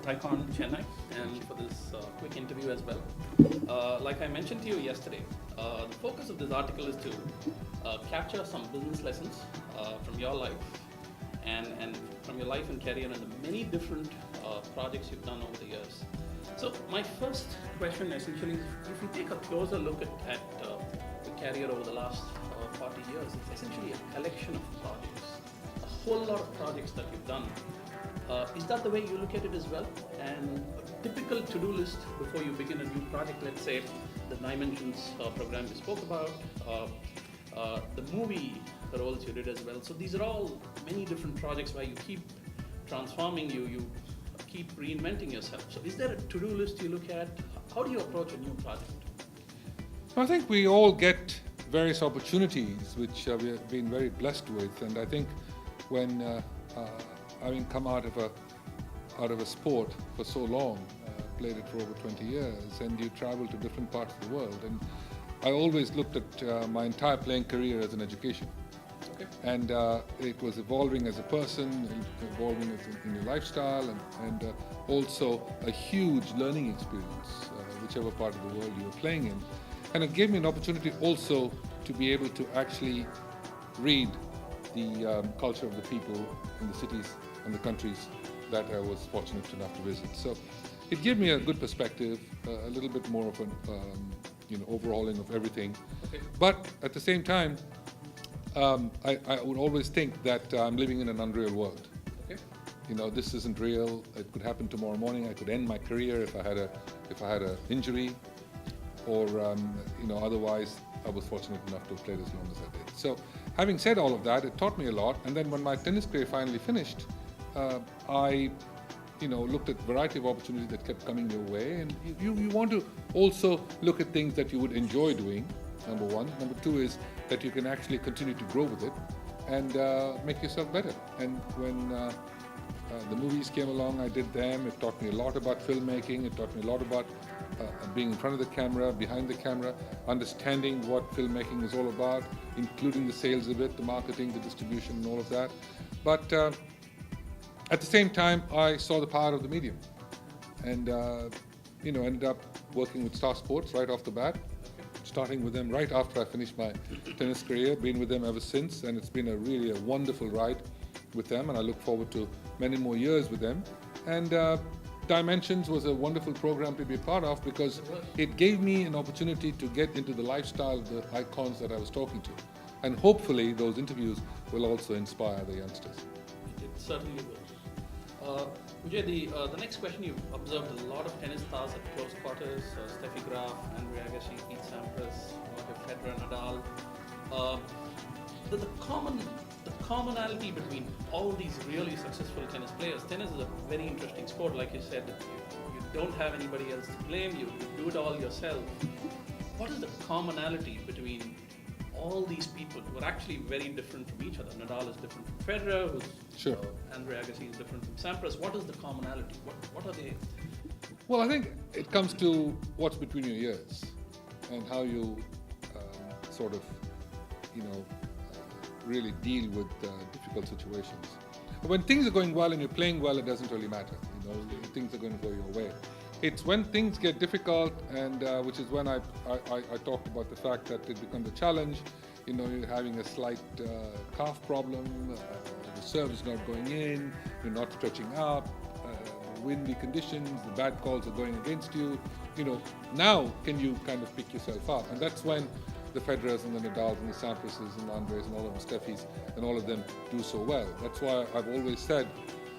TiECON Chennai and for this quick interview as well. Like I mentioned to you yesterday, the focus of this article is to capture some business lessons from your life and from your life and career and the many different projects you've done over the years. So my first question essentially is, if you take a closer look at the career over the last 40 years, it's essentially a collection of projects, a whole lot of projects that you've done. Is that the way you look at it as well? And a typical to-do list before you begin a new project, let's say the Dimensions program you spoke about, the movie roles you did as well. So these are all many different projects where you keep transforming, you keep reinventing yourself. So is there a to-do list you look at? How do you approach a new project? I think we all get various opportunities which we have been very blessed with, and I think when having come out of a sport for so long, played it for over 20 years, and you travel to different parts of the world, and I always looked at my entire playing career as an education. Okay. And it was evolving as a person, evolving in your lifestyle, and also a huge learning experience, whichever part of the world you were playing in. And it gave me an opportunity also to be able to actually read the culture of the people in the cities and the countries that I was fortunate enough to visit. So it gave me a good perspective, a little bit more of an overhauling of everything. Okay. But at the same time, I would always think that I'm living in an unreal world. Okay. This isn't real. It could happen tomorrow morning. I could end my career if I had a injury, or otherwise I was fortunate enough to have played as long as I did. So having said all of that, it taught me a lot. And then when my tennis career finally finished, I looked at a variety of opportunities that kept coming your way, and you want to also look at things that you would enjoy doing, number one. Number two is that you can actually continue to grow with it and make yourself better. And when the movies came along, I did them. It taught me a lot about filmmaking. It taught me a lot about being in front of the camera, behind the camera, understanding what filmmaking is all about, including the sales of it, the marketing, the distribution, and all of that. But at the same time, I saw the power of the medium, and ended up working with Star Sports right off the bat, starting with them right after I finished my tennis career, been with them ever since, and it's been really a wonderful ride with them, and I look forward to many more years with them. And Dimensions was a wonderful program to be a part of because it gave me an opportunity to get into the lifestyle of the icons that I was talking to, and hopefully those interviews will also inspire the youngsters. It certainly will. Vijay, the next question, you've observed a lot of tennis stars at close quarters, Steffi Graf, Andre Agassi, Pete Sampras, Roger Federer, Nadal. The commonality between all these really successful tennis players, tennis is a very interesting sport, like you said, you don't have anybody else to blame, you do it all yourself. What is the commonality between all these people who are actually very different from each other? Nadal is different from Federer, who's Sure. Andre Agassi is different from Sampras. What is the commonality? What are they? Well, I think it comes to what's between your ears and how you really deal with difficult situations. When things are going well and you're playing well, it doesn't really matter. Things are going to go your way. It's when things get difficult, and which is when I talked about the fact that it becomes a challenge. You're having a slight calf problem, the serve is not going in, you're not stretching up, windy conditions, the bad calls are going against you. Now can you kind of pick yourself up? And that's when the Federers and the Nadals and the Samprases and the Andres and all of the Steffis and all of them do so well. That's why I've always said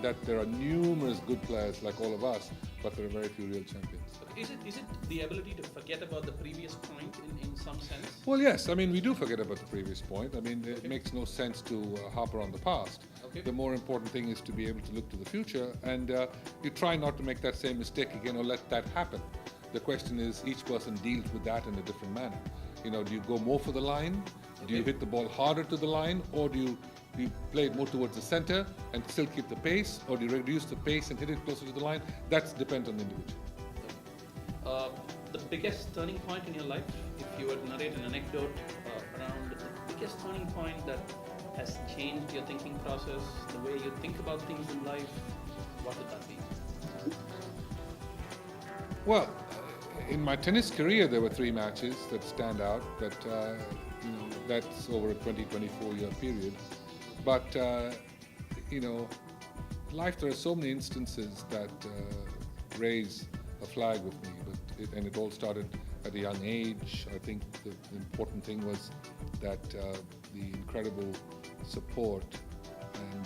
that there are numerous good players like all of us, but there are very few real champions. Is it the ability to forget about the previous point in some sense? Well, yes. We do forget about the previous point. It makes no sense to harper on the past. Okay. The more important thing is to be able to look to the future, and you try not to make that same mistake again or let that happen. The question is, each person deals with that in a different manner. Do you go more for the line? Do you hit the ball harder to the line, or do you play it more towards the center and still keep the pace, or do you reduce the pace and hit it closer to the line? That depends on the individual. The biggest turning point in your life, if you were to narrate an anecdote around the biggest turning point that has changed your thinking process, the way you think about things in life, what would that be? Well, in my tennis career, there were 3 matches that stand out, but that's over a 24-year period. But life, there are so many instances that raise a flag with me. But it all started at a young age. I think the important thing was that the incredible support and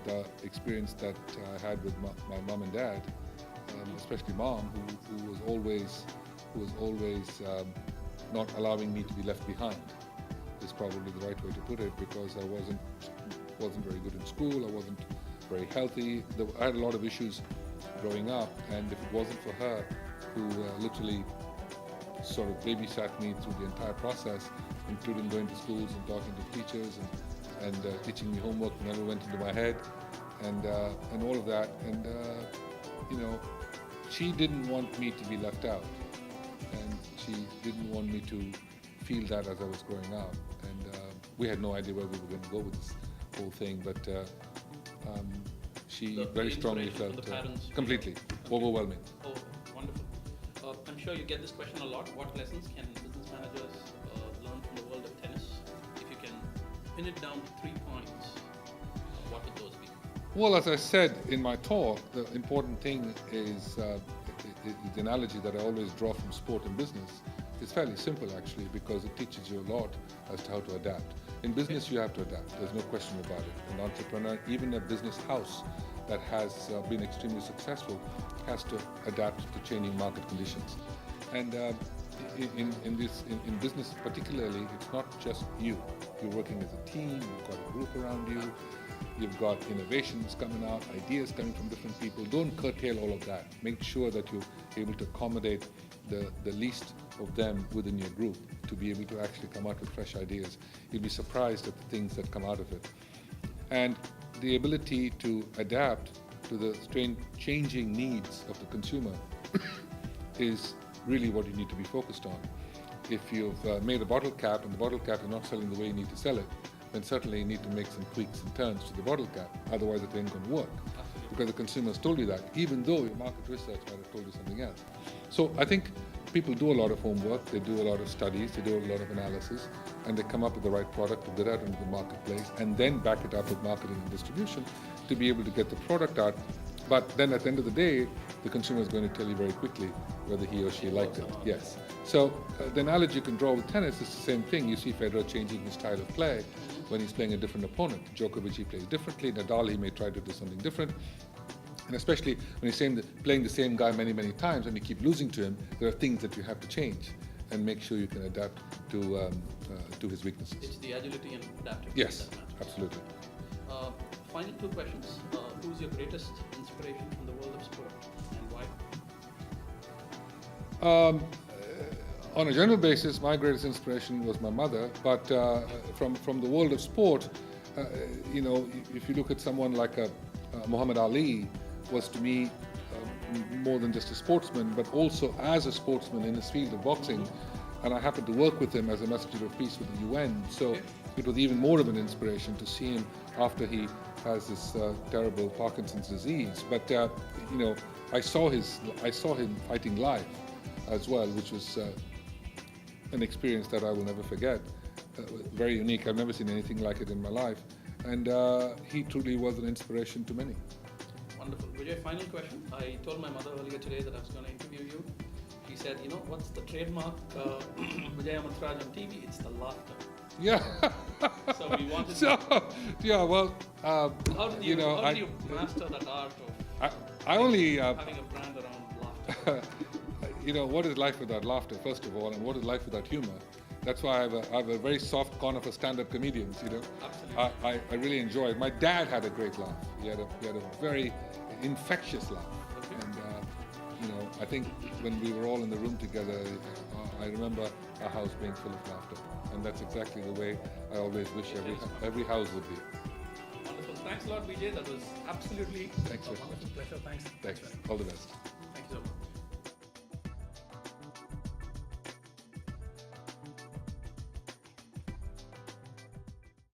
the experience that I had with my mom and dad, especially mom, who was always not allowing me to be left behind, is probably the right way to put it, because I wasn't very good in school. I wasn't very healthy. I had a lot of issues growing up, and if it wasn't for her, who literally sort of babysat me through the entire process, including going to schools and talking to teachers and teaching me homework that never went into my head, and all of that, and she didn't want me to be left out, and she didn't want me to feel that as I was growing up, and we had no idea where we were going to go with this whole thing, but she very strongly felt completely overwhelming. Oh, wonderful. I'm sure you get this question a lot. What lessons can business managers learn from the world of tennis? If you can pin it down to 3 points, what would those be? Well, as I said in my talk, the important thing is the analogy that I always draw from sport and business. It's fairly simple, actually, because it teaches you a lot as to how to adapt. In business, you have to adapt. There's no question about it. An entrepreneur, even a business house that has been extremely successful, has to adapt to changing market conditions. And in business particularly, it's not just you. You're working as a team. You've got a group around you. You've got innovations coming out, ideas coming from different people. Don't curtail all of that. Make sure that you're able to accommodate the least of them within your group to be able to actually come out with fresh ideas. You'll be surprised at the things that come out of it. And the ability to adapt to the changing needs of the consumer is really what you need to be focused on. If you've made a bottle cap and the bottle cap is not selling the way you need to sell it, then certainly you need to make some tweaks and turns to the bottle cap. Otherwise, it ain't going to work. Because the consumer's told you that, even though your market research might have told you something else. So I think people do a lot of homework, they do a lot of studies, they do a lot of analysis, and they come up with the right product to get out into the marketplace, and then back it up with marketing and distribution to be able to get the product out. But then at the end of the day, the consumer is going to tell you very quickly whether he or she liked it. Yes. So the analogy you can draw with tennis is the same thing. You see Federer changing his style of play when he's playing a different opponent. Djokovic, he plays differently. Nadal, he may try to do something different. And especially when he's playing the same guy many, many times and you keep losing to him, there are things that you have to change and make sure you can adapt to his weaknesses. It's the agility and adaptability. Yes, absolutely. Final 2 questions. Who's your greatest inspiration from the world of sport and why? On a general basis, my greatest inspiration was my mother, but from the world of sport, if you look at someone like Muhammad Ali, was to me more than just a sportsman, but also as a sportsman in his field of boxing. And I happened to work with him as a messenger of peace with the UN, so it was even more of an inspiration to see him after he has this terrible Parkinson's disease. But I saw him fighting live as well, which was an experience that I will never forget. Very unique. I've never seen anything like it in my life, and he truly was an inspiration to many. Wonderful. Vijay, final question. I told my mother earlier today that I was going to interview you. She said, what's the trademark Vijay Amritraj on TV? It's the laughter. Yeah. So we wanted yeah, well, how did you master that art of having a brand around laughter? What is life without laughter, first of all, and what is life without humor? That's why I have a very soft corner for stand-up comedians, Absolutely. I really enjoy it. My dad had a great laugh. He had a very infectious laugh. Okay. And, I think when we were all in the room together, I remember our house being full of laughter. And that's exactly the way I always wish every house would be. Wonderful. Thanks a lot, Vijay. That was absolutely a wonderful pleasure. Thanks. Thanks. All the best.